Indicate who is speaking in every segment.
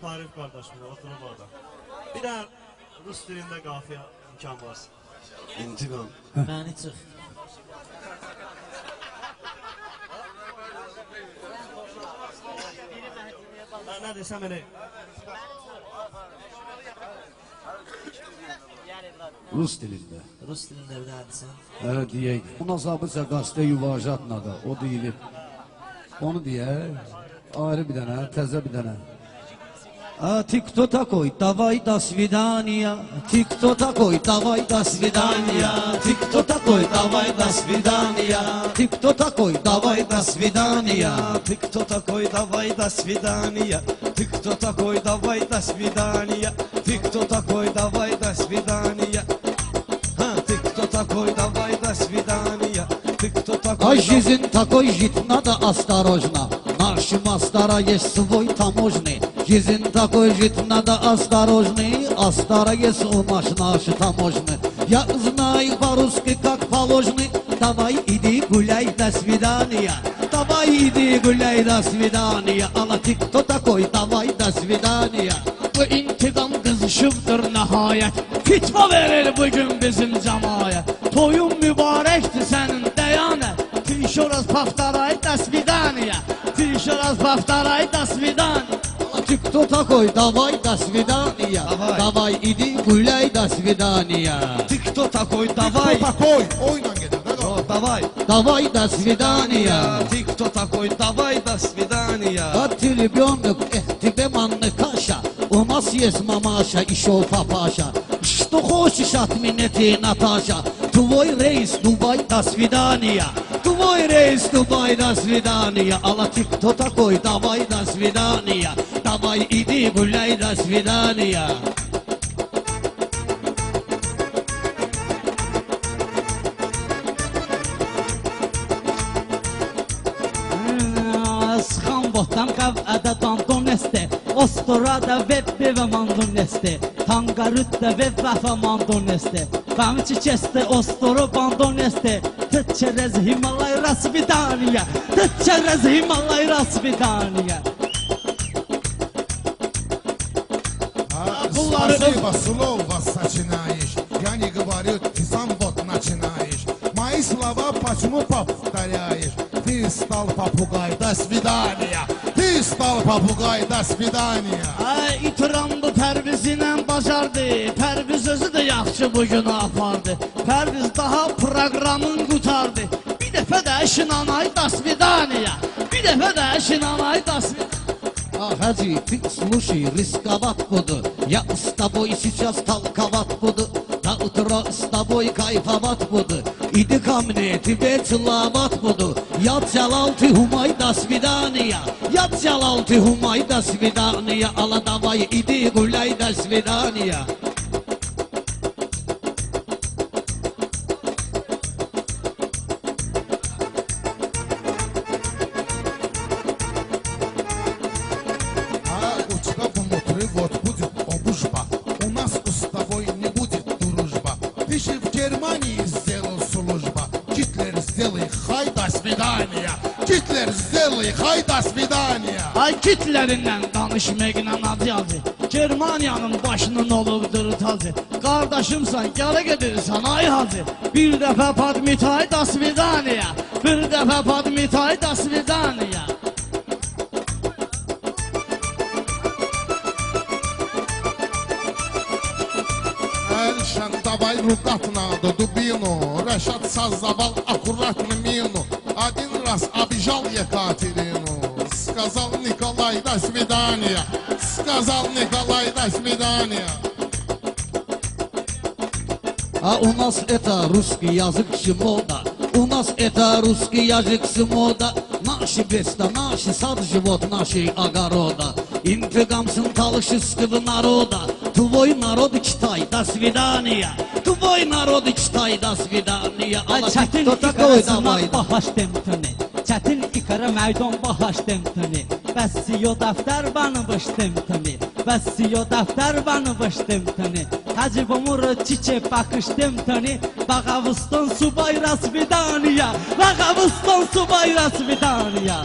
Speaker 1: Parif kardeşim oturup orada. Bir de Rus dilinde qafiyə imkan varsa.
Speaker 2: İntiqam.
Speaker 3: Məni çıx.
Speaker 1: Ben ne desem öyle.
Speaker 4: Rus dilində.
Speaker 3: Rus dilində bir daha desən.
Speaker 4: Hələ deyək. Ona zabıca qastə yuvajatla da o deyilir. Onu deyək. Ayrı bir dənə, təzə bir dənə. Tik-то такой, давай до свидания. Tik-то такой, давай до свидания. Tik-то такой, давай до свидания. Tik-то такой, давай до свидания.
Speaker 2: Tik-то такой, давай до свидания. Tik-то такой, давай до свидания. Tik-то такой, давай до свидания. Tik-то такой, давай до свидания. Tik-то такой.
Speaker 4: А жизнь такой жить надо осторожно. Наши мастера есть свой таможный. Жизнь такой жить надо осторожный. А старая есть у нас наши таможный. Я знаю по-русски как положено. Давай иди гуляй, до свидания. Давай иди гуляй, до свидания. Ала ты кто такой, давай до свидания.
Speaker 5: Bu intikam kızışıbdır nəhayət. Fitva verir bugün bizim cəmayət. Toyun mübarəkdir sənin dəyanət. Ты еще раз повторяй, до свидания. Ты еще раз повторяй, до свидания.
Speaker 4: Ты кто такой, давай до свидания. Давай иди гуляй, до свидания.
Speaker 2: Ты кто такой, давай.
Speaker 6: Кто такой? Oynan gedin.
Speaker 2: Давай.
Speaker 4: Давай до свидания.
Speaker 2: Ты кто такой, давай до свидания.
Speaker 4: А ты ребенок, тебе манна каша. У нас есть мамаша, еще папаша. Что хочешь от меня ты, Наташа? Твой рейс, Дубай, до свидания. Твой рейс, Дубай, до свидания. Алла, ты кто такой? Давай, до свидания. Давай, иди гуляй, до свидания.
Speaker 5: Sıxan bohtan qavədə dandoneste. Ostorada vebbe və mandoneste. Tangarütdə vebbe və mandoneste. Bəmiçi keste ostoro bandoneste. Tıt çerez Himalay rasvidaniya. Tıt çerez Himalay rasvidaniya.
Speaker 6: Спасибо, слово сочинаешь. Я не говорю, ты сам вот начинаешь. Мои слова почему повторяешь? Ты стал попугай, до свидания. Ты стал попугай, до свидания.
Speaker 5: İtiramdı Pərvizinə bacardı. Pərviz özü də yaxşı bugünü apardı. Pərviz daha proqramın qutardı. Bir dəfə də şinanay, до свидания. Bir dəfə də şinanay, до свидания.
Speaker 4: Хаджи, ты слушай, рисковат буду. Я с тобой сейчас толковать буду. На утро с тобой кайфовать буду. Иди ко мне, тебе целовать буду. Я целал, ты умай, до свидания. Я целал, ты умай, до свидания. Алла, давай, иди гуляй, до свидания.
Speaker 6: Вот будет обужба. У нас с тобой не будет дружба. Ты же в Германии сделал служба. Гитлер, сделай хай, до свидания. Гитлер, сделай хай, до свидания.
Speaker 5: Ay Hitler'indən danışmaqla acı. Germaniyanın başının olubdur tacı. Qardaşımsan, gələ gedirsən ay hacı. Bir dəfə padmitay, до свидания. Bir dəfə padmitay, до свидания.
Speaker 6: Эльшан, давай рукав надо дубину. Решат создавал аккуратно мину. Один раз обижал Екатерину. Сказал Николай, до свидания. Сказал Николай, до свидания.
Speaker 4: А у нас это русский язык мода. У нас это русский язык мода. Наши беста, наши сад, живот, наши огорода. Интигам сын талышеского народа. Твой народ читай, до свидания. Твой народ читай, до свидания.
Speaker 5: Ay çətin ikara sınav bahaş demtini. Çətin ikara meydan bahaş demtini. Bəs siyo dəftər bana baş demtini. Bəs siyo dəftər bana baş demtini. Hacı bomur çiçe bakış demtini. Bağavustan subay rasvidaniya. Bağavustan subay rasvidaniya.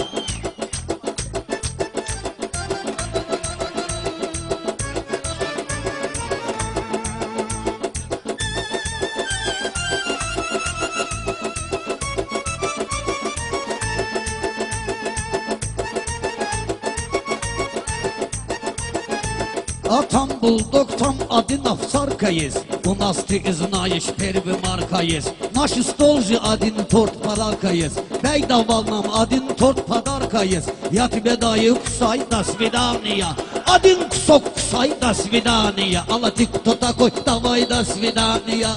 Speaker 4: А там булдог, там один овцарка есть. У нас ты знаешь, первый марка есть. Наш стол же один торт подарка есть. Бей давал нам один торт подарка есть. Я тебе даю кусай, до свидания. Один кусок кусай, до свидания. Алла, ты кто такой? Давай, до свидания.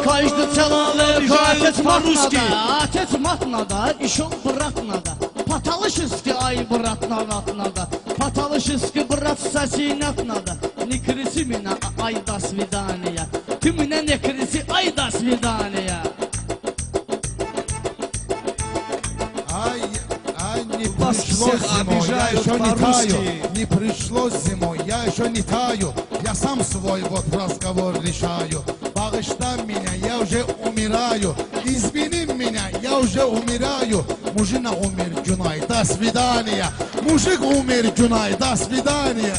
Speaker 2: Каждый человек
Speaker 5: Отец
Speaker 2: по-русски.
Speaker 5: Отец мат надо, еще брат надо. По-талышески, ай, брат надо. По-талышески, брат, сосинат надо. Не кричи меня, ай, до свидания. Ты меня не кричи, ай, до свидания.
Speaker 6: Ай, не
Speaker 2: Вас
Speaker 6: пришло
Speaker 2: всех
Speaker 6: зимой, я
Speaker 2: обижают
Speaker 6: еще не
Speaker 2: по-русски.
Speaker 6: таю. Не пришло зимой, я еще не таю. Я сам свой вот разговор решаю. Bağışla меня, я уже умираю. Извини меня, я уже умираю. Мужчина умер, Günay, до свидания. Мужик умер, Günay, до свидания.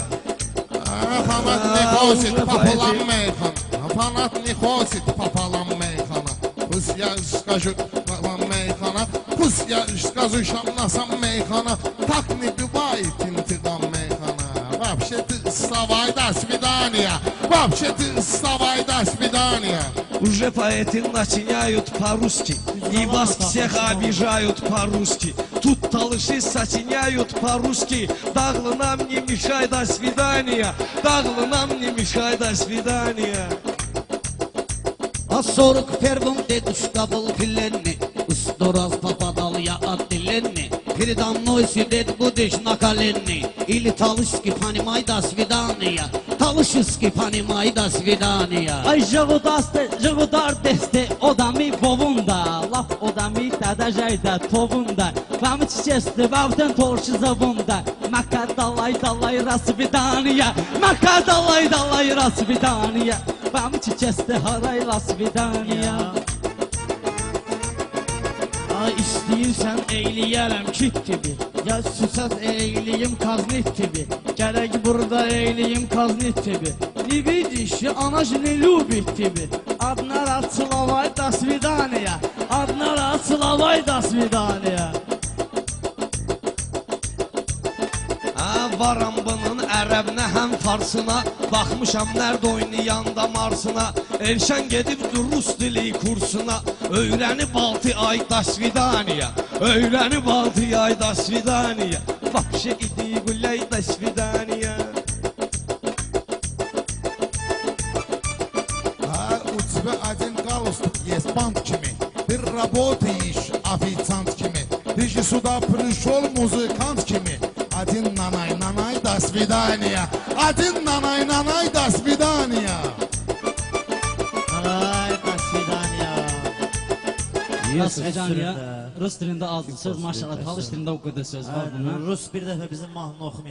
Speaker 6: Fanat ne хочет, пополам мейхан. Fanat не хочет, пополам мейхана. Пусть я скажу вам мейхана. Пусть я скажу шамнасам мейхана. Так не бывает интигам мейхана. Вообще ты вставай, до свидания. Вообще ты вставай, до свидания.
Speaker 2: Уже поэты начиняют по-русски. И вас всех обижают по-русски. Тут талыши сочиняют по-русски. Дағлы нам не мешай, до свидания. Дағлы нам не мешай, до свидания.
Speaker 4: А 41-м дедушка был пеленный. Сто раз попадал я от Ленни. Передо мной сидит будешь на колени. Или талышки, понимай, до свидания. Талышки, понимай, до свидания.
Speaker 5: Ay jığudar deste odami bovunda. Laf odami tədəcəydə tovunda. Vamı çiçəsli vavdən torşu zavunda. Maka dalay rasvidaniya. Maka dalay rasvidaniya. Vamı çiçəsli haray rasvidaniya. Ay istəyirsən eyləyərəm kit gibi. Ya susat eyləyim kaznit gibi. Gərək burada eyləyim kaznit gibi. Не видишь, она же не любит тебя. Одна раз целовай, до свидания. Одна раз целовай, до свидания.
Speaker 2: Varam bunun ərəbinə həm farsına. Baxmışam nərdə oynayanda marsına. Elşən gedibdir rus dili kursuna. Öyrənib 6 ay, до свидания. Öyrənib 6 ay, до свидания. Вообще иди гуляй, до свидания.
Speaker 6: У тебя один галстук есть, бант kimi. Ты работаешь официант kimi. Ты же сюда пришел музыкант kimi. Один нанай, до свидания. Один нанай, до свидания.
Speaker 3: Ay, до свидания.
Speaker 5: Rus dilində, Rus dilində az söz maşallah, talış dilində o qədər söz var bunun.
Speaker 3: Rus bir dəfə bizim mahnını oxumayın.